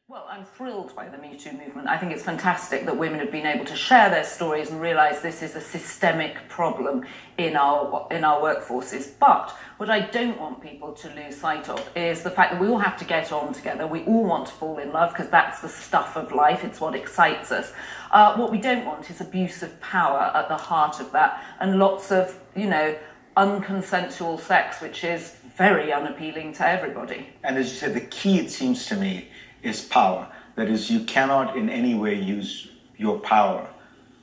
Well, I'm thrilled by the Me Too movement. I think it's fantastic that women have been able to share their stories and realise this is a systemic problem in our workforces. But what I don't want people to lose sight of is the fact that we all have to get on together. We all want to fall in love because that's the stuff of life. It's what excites us. What we don't want is abuse of power at the heart of that, and lots of, unconsensual sex, which is very unappealing to everybody. And as you said, the key, it seems to me, is power. That is, you cannot in any way use your power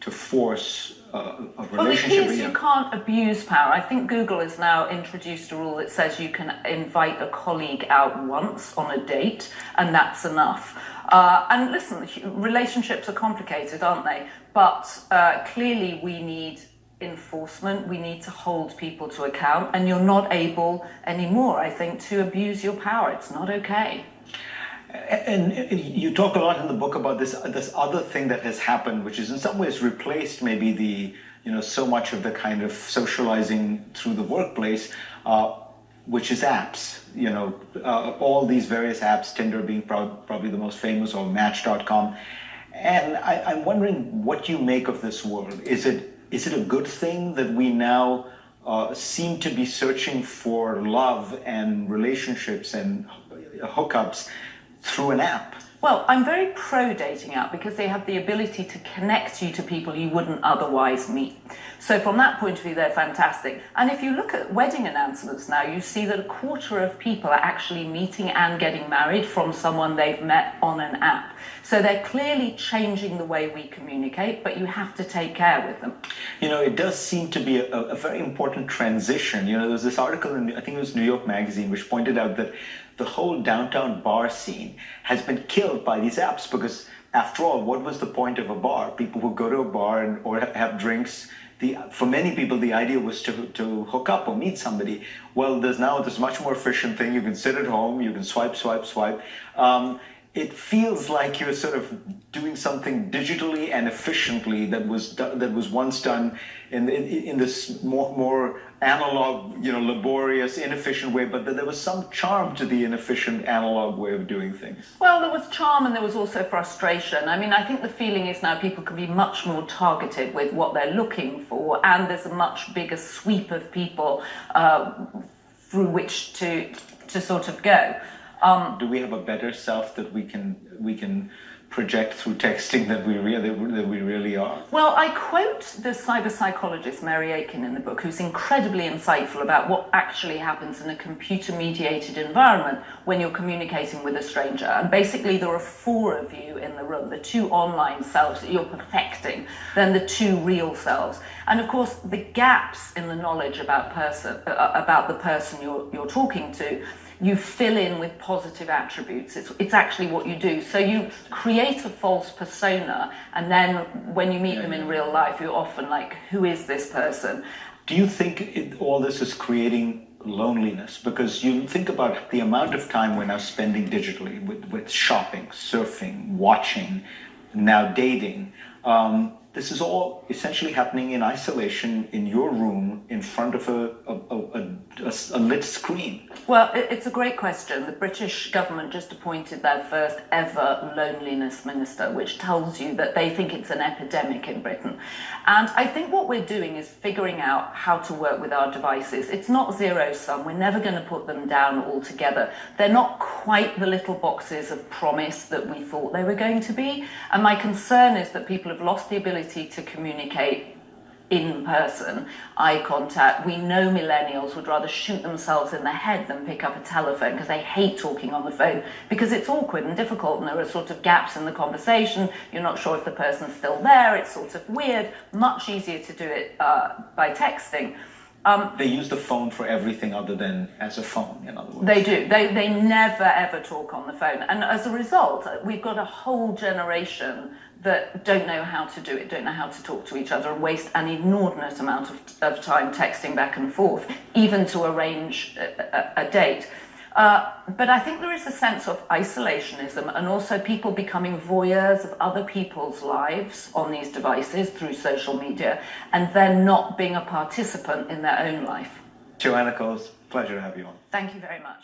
to force a relationship. Well, the key is you can't abuse power. I think Google has now introduced a rule that says you can invite a colleague out once on a date, and that's enough. And listen, relationships are complicated, aren't they? But clearly we need enforcement. We need to hold people to account, and you're not able anymore, I think, to abuse your power. It's not okay. And you talk a lot in the book about this other thing that has happened, which is in some ways replaced maybe so much of the kind of socializing through the workplace, which is apps. All these various apps, Tinder being probably the most famous, or Match.com. And I'm wondering what you make of this world. Is it a good thing that we now seem to be searching for love and relationships and hookups through an app? Well, I'm very pro dating app because they have the ability to connect you to people you wouldn't otherwise meet. So from that point of view, they're fantastic. And if you look at wedding announcements now, you see that a quarter of people are actually meeting and getting married from someone they've met on an app. So they're clearly changing the way we communicate, but you have to take care with them. It does seem to be a very important transition. There was this article in, I think it was New York Magazine, which pointed out that the whole downtown bar scene has been killed by these apps, because after all, what was the point of a bar? People would go to a bar or have drinks. For many people, the idea was to hook up or meet somebody. Well, there's this much more efficient thing. You can sit at home, you can swipe. It feels like you're sort of doing something digitally and efficiently that was once done in this more analog, laborious, inefficient way. But there was some charm to the inefficient analog way of doing things. Well, there was charm and there was also frustration. I mean, I think the feeling is now people can be much more targeted with what they're looking for, and there's a much bigger sweep of people through which to sort of go. Do we have a better self that we can project through texting that we really are? Well, I quote the cyber psychologist Mary Aiken in the book, who's incredibly insightful about what actually happens in a computer-mediated environment when you're communicating with a stranger. And basically, there are 4 of you in the room: the 2 online selves that you're perfecting, then the 2 real selves. And of course, the gaps in the knowledge about the person you're talking to, you fill in with positive attributes. It's actually what you do. So you create a false persona, and then when you meet them in real life, you're often like, who is this person? Do you think all this is creating loneliness? Because you think about the amount of time we're now spending digitally with shopping, surfing, watching, now dating. This is all essentially happening in isolation in your room in front of a lit screen. Well, it's a great question. The British government just appointed their first ever loneliness minister, which tells you that they think it's an epidemic in Britain. And I think what we're doing is figuring out how to work with our devices. It's not zero sum. We're never going to put them down altogether. They're not quite the little boxes of promise that we thought they were going to be. And my concern is that people have lost the ability to communicate in person, eye contact. We know millennials would rather shoot themselves in the head than pick up a telephone because they hate talking on the phone because it's awkward and difficult, and there are sort of gaps in the conversation. You're not sure if the person's still there. It's sort of weird. Much easier to do it by texting. They use the phone for everything other than as a phone, in other words. They do. They never, ever talk on the phone. And as a result, we've got a whole generation that don't know how to do it, don't know how to talk to each other, and waste an inordinate amount of time texting back and forth, even to arrange a date. But I think there is a sense of isolationism, and also people becoming voyeurs of other people's lives on these devices through social media, and then not being a participant in their own life. Joanna Coles, pleasure to have you on. Thank you very much.